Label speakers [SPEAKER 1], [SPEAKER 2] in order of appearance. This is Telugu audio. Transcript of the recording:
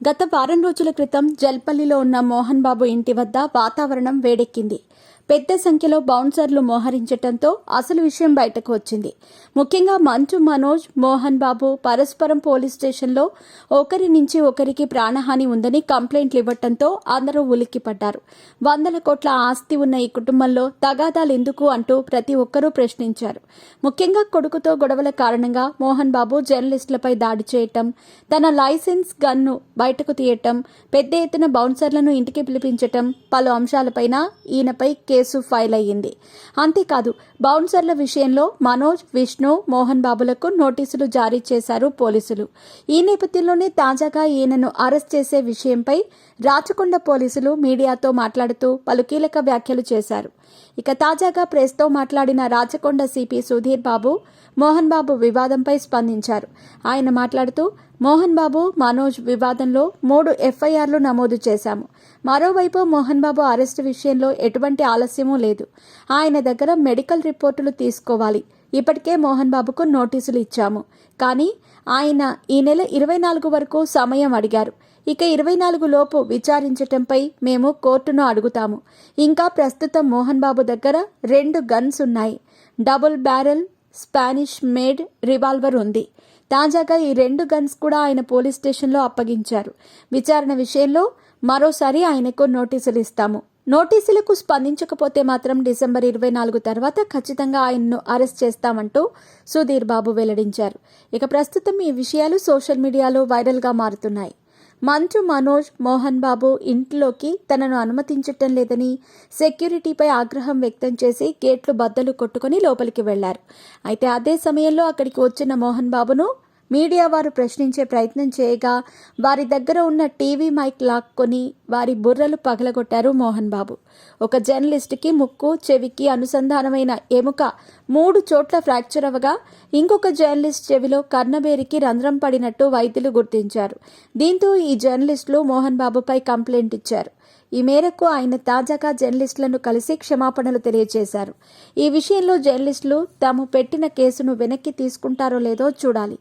[SPEAKER 1] గత వారం రోజుల క్రితం జల్పల్లిలో ఉన్న మోహన్ బాబు ఇంటి వద్ద వాతావరణం వేడెక్కింది. పెద్ద సంఖ్యలో బౌన్సర్లు మోహరించడంతో అసలు విషయం బయటకు వచ్చింది. ముఖ్యంగా మంచు మనోజ్, మోహన్ బాబు పరస్పరం పోలీస్ స్టేషన్లో ఒకరి నుంచి ఒకరికి ప్రాణహాని ఉందని కంప్లైంట్లు ఇవ్వడంతో అందరూ ఉలిక్కిపడ్డారు. వందల కోట్ల ఆస్తి ఉన్న ఈ కుటుంబంలో తగాదాలు ఎందుకు అంటూ ప్రతి ఒక్కరూ ప్రశ్నించారు. ముఖ్యంగా కొడుకుతో గొడవల కారణంగా మోహన్ బాబు జర్నలిస్టులపై దాడి చేయటం, తన లైసెన్స్ గన్ను బయటకు తీయటం, పెద్ద ఎత్తున బౌన్సర్లను ఇంటికి పిలిపించటం, పలు అంశాలపైన ఈయనపై కేసు ఫైల్ అయ్యింది. అంతేకాదు, బౌన్సర్ల విషయంలో మనోజ్, విష్ణు, మోహన్ బాబులకు నోటీసులు జారీ చేశారు పోలీసులు. ఈ నేపథ్యంలోనే తాజాగా ఈయనను అరెస్ట్ చేసే విషయంపై రాచకొండ పోలీసులు మీడియాతో మాట్లాడుతూ పలు కీలక వ్యాఖ్యలు చేశారు. ఇక తాజాగా ప్రెస్తో మాట్లాడిన రాచకొండ సిపి సుధీర్ బాబు మోహన్ బాబు వివాదంపై స్పందించారు. ఆయన మాట్లాడుతూ, మోహన్ బాబు, మనోజ్ వివాదంలో 3 ఎఫ్ఐఆర్లు నమోదు చేశాము. మరోవైపు మోహన్ బాబు అరెస్టు విషయంలో ఎటువంటి ఆలస్యమూ లేదు. ఆయన దగ్గర మెడికల్ రిపోర్టులు తీసుకోవాలి. ఇప్పటికే మోహన్ బాబుకు నోటీసులు ఇచ్చాము. కానీ ఆయన ఈ నెల 24 వరకు సమయం అడిగారు. ఇక 24 లోపు విచారించటంపై మేము కోర్టును అడుగుతాము. ఇంకా ప్రస్తుతం మోహన్ బాబు దగ్గర 2 గన్స్ ఉన్నాయి. Double barrel Spanish made revolver ఉంది. తాజాగా ఈ 2 గన్స్ కూడా ఆయన పోలీస్ స్టేషన్లో అప్పగించారు. విచారణ విషయంలో మరోసారి ఆయనకు నోటీసులు ఇస్తాము. నోటీసులకు స్పందించకపోతే మాత్రం డిసెంబర్ 24 తర్వాత ఖచ్చితంగా ఆయన్ను అరెస్ట్ చేస్తామంటూ సుధీర్ బాబు వెల్లడించారు. ఇక ప్రస్తుతం ఈ విషయాలు సోషల్ మీడియాలో వైరల్గా మారుతున్నాయి. మంచు మనోజ్, మోహన్ బాబు ఇంట్లోకి తనను అనుమతించటం లేదని సెక్యూరిటీపై ఆగ్రహం వ్యక్తం చేసి గేట్లు బద్దలు కొట్టుకుని లోపలికి వెళ్లారు. అయితే అదే సమయంలో అక్కడికి వచ్చిన మోహన్ బాబును మీడియా వారు ప్రశ్నించే ప్రయత్నం చేయగా వారి దగ్గర ఉన్న టీవీ మైక్ లాక్కొని వారి బుర్రలు పగలగొట్టారు మోహన్ బాబు. ఒక జర్నలిస్టుకి ముక్కు, చెవికి అనుసంధానమైన ఎముక 3 చోట్ల ఫ్రాక్చర్ అవ్వగా ఇంకొక జర్నలిస్ట్ చెవిలో కర్ణబేరికి రంధ్రం పడినట్టు వైద్యులు గుర్తించారు. దీంతో ఈ జర్నలిస్టులు మోహన్ బాబుపై కంప్లైంట్ ఇచ్చారు. ఈ మేరకు ఆయన తాజాగా జర్నలిస్టులను కలిసి క్షమాపణలు తెలియజేశారు. ఈ విషయంలో జర్నలిస్టులు తాము పెట్టిన కేసును వెనక్కి తీసుకుంటారో లేదో చూడాలి.